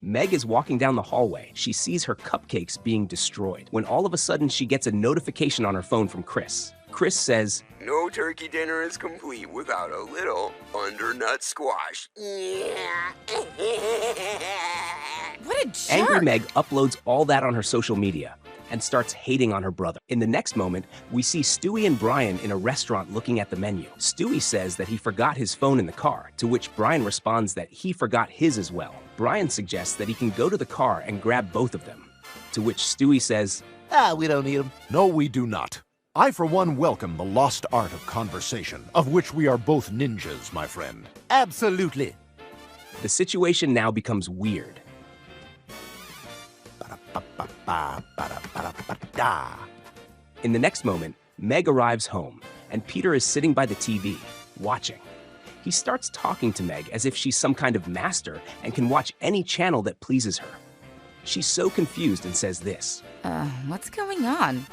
Meg is walking down the hallway. She sees her cupcakes being destroyed when all of a sudden she gets a notification on her phone from Chris. Chris says, "No turkey dinner is complete without a little butternut squash." What a jerk! Angry Meg uploads all that on her social media and starts hating on her brother. In the next moment, we see Stewie and Brian in a restaurant looking at the menu. Stewie says that he forgot his phone in the car, to which Brian responds that he forgot his as well. Brian suggests that he can go to the car and grab both of them, to which Stewie says, We don't need them. No, we do not. I, for one, welcome the lost art of conversation, of which we are both ninjas, my friend. Absolutely. The situation now becomes weird. In the next moment, Meg arrives home, and Peter is sitting by the TV, watching. He starts talking to Meg as if she's some kind of master and can watch any channel that pleases her. She's so confused and says this. What's going on?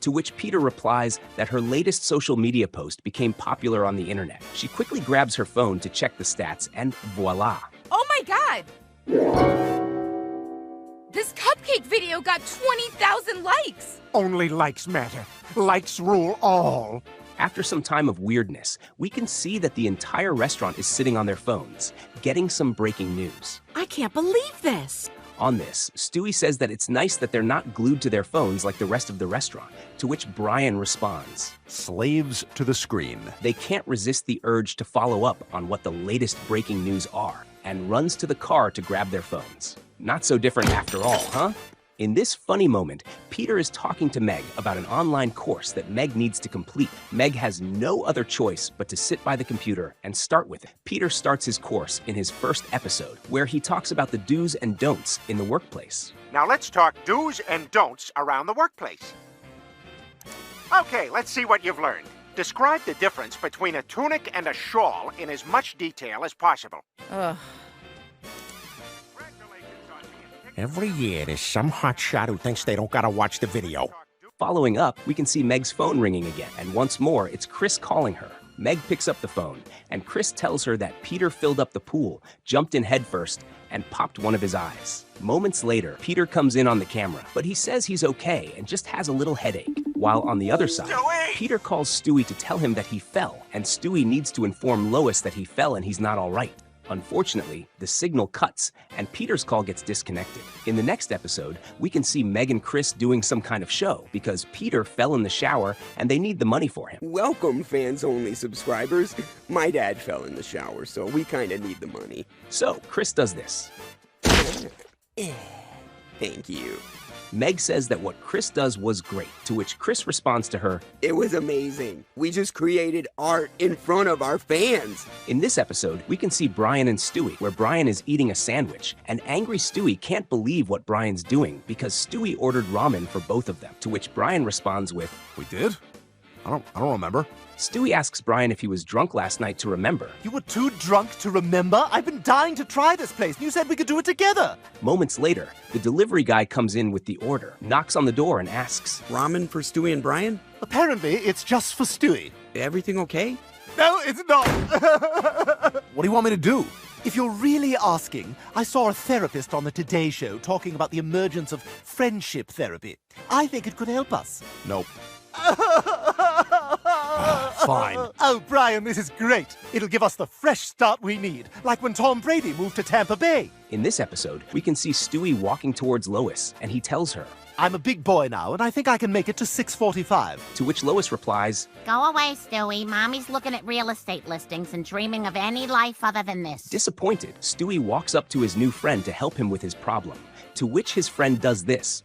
To which Peter replies that her latest social media post became popular on the internet. She quickly grabs her phone to check the stats, and voila. Oh my God! This cupcake video got 20,000 likes! Only likes matter. Likes rule all. After some time of weirdness, we can see that the entire restaurant is sitting on their phones, getting some breaking news. I can't believe this. On this, Stewie says that it's nice that they're not glued to their phones like the rest of the restaurant, to which Brian responds, Slaves to the screen. They can't resist the urge to follow up on what the latest breaking news are, and runs to the car to grab their phones. Not so different after all, huh? In this funny moment, Peter is talking to Meg about an online course that Meg needs to complete. Meg has no other choice but to sit by the computer and start with it. Peter starts his course in his first episode, where he talks about the do's and don'ts in the workplace. Now let's talk do's and don'ts around the workplace. Okay, let's see what you've learned. Describe the difference between a tunic and a shawl in as much detail as possible. Ugh. Every year, there's some hotshot who thinks they don't gotta watch the video. Following up, we can see Meg's phone ringing again, and once more, it's Chris calling her. Meg picks up the phone, and Chris tells her that Peter filled up the pool, jumped in headfirst, and popped one of his eyes. Moments later, Peter comes in on the camera, but he says he's okay and just has a little headache. While on the other side, Peter calls Stewie to tell him that he fell, and Stewie needs to inform Lois that he fell and he's not all right. Unfortunately, the signal cuts, and Peter's call gets disconnected. In the next episode, we can see Meg and Chris doing some kind of show, because Peter fell in the shower, and they need the money for him. Welcome, fans-only subscribers. My dad fell in the shower, so we kinda need the money. So, Chris does this. Thank you. Meg says that what Chris does was great, to which Chris responds to her, It was amazing. We just created art in front of our fans. In this episode, we can see Brian and Stewie, where Brian is eating a sandwich, and angry Stewie can't believe what Brian's doing because Stewie ordered ramen for both of them, to which Brian responds with, We did? I don't remember. Stewie asks Brian if he was drunk last night to remember. You were too drunk to remember? I've been dying to try this place, and you said we could do it together. Moments later, the delivery guy comes in with the order, knocks on the door, and asks, Ramen for Stewie and Brian? Apparently, it's just for Stewie. Everything okay? No, it's not. What do you want me to do? If you're really asking, I saw a therapist on the Today Show talking about the emergence of friendship therapy. I think it could help us. Nope. Fine. Oh, Brian, this is great. It'll give us the fresh start we need, like when Tom Brady moved to Tampa Bay. In this episode, we can see Stewie walking towards Lois, and he tells her, I'm a big boy now, and I think I can make it to 6:45. To which Lois replies, Go away, Stewie. Mommy's looking at real estate listings and dreaming of any life other than this. Disappointed, Stewie walks up to his new friend to help him with his problem, to which his friend does this.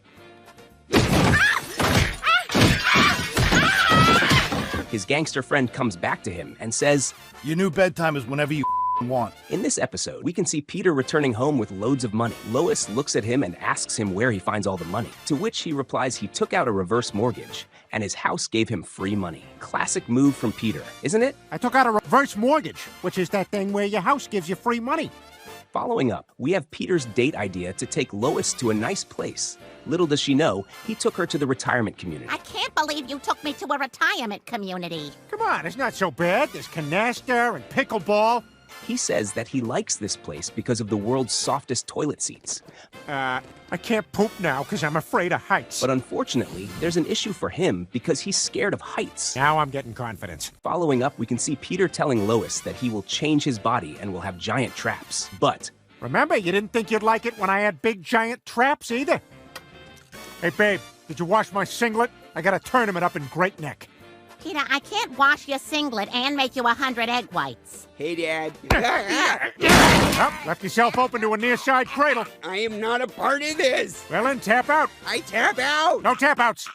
His gangster friend comes back to him and says, Your new bedtime is whenever you want. In this episode, we can see Peter returning home with loads of money. Lois looks at him and asks him where he finds all the money, to which he replies he took out a reverse mortgage, and his house gave him free money. Classic move from Peter, isn't it? I took out a reverse mortgage, which is that thing where your house gives you free money. Following up, we have Peter's date idea to take Lois to a nice place. Little does she know, he took her to the retirement community. I can't believe you took me to a retirement community. Come on, it's not so bad. There's canasta and pickleball. he says that he likes this place because of the world's softest toilet seats. I can't poop now because I'm afraid of heights. But unfortunately, there's an issue for him because he's scared of heights. Now I'm getting confidence. Following up, we can see Peter telling Lois that he will change his body and will have giant traps. But Remember, you didn't think you'd like it when I had big giant traps either. Hey, babe, did you wash my singlet? I got a tournament up in Great Neck. Peter, I can't wash your singlet and make you 100 egg whites. Hey, Dad. Oh, left yourself open to a near-side cradle. I am not a part of this. Well, then tap out. I tap out. No tap outs.